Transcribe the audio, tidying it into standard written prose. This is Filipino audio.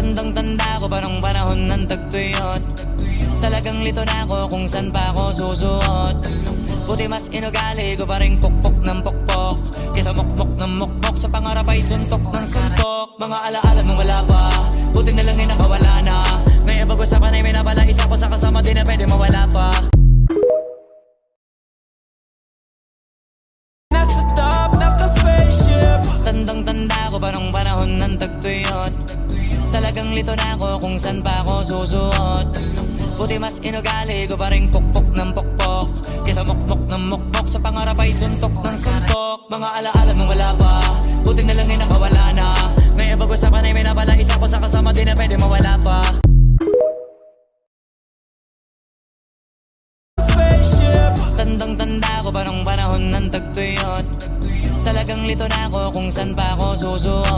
Tandang-tanda ko pa nung panahon ng tagtuyot. Talagang lito na ako kung saan pa ako susuot. Buti mas inugali ko pa rin pukpok ng pukpok kesa mukmok ng mukmok, sa pangarap ay suntok ng suntok. Mga alaala nung wala pa, buti na lang ay nakawala na. Ngayon pag-usapan ay minapala, isa ko sa kasama di na pwede mawala pa. Nasa top ng spaceship. Tandang-tanda ko pa nung panahon ng tagtuyot. Talagang lito na ako kung saan pa ako susuot. Buti mas inugali ko pa rin pukpok ng pukpok kesa mukmok ng mukmok, sa pangarap ay suntok ng suntok. Mga alaala nung wala pa, buti na lang ay nakawala na. Ngayon pag-usapan ay minapala, isa ko sa kasama di na pwede mawala pa. Spaceship. Tandang-tanda ko pa nung panahon ng tagtuyot. Talagang lito na ako kung saan pa ako susuot.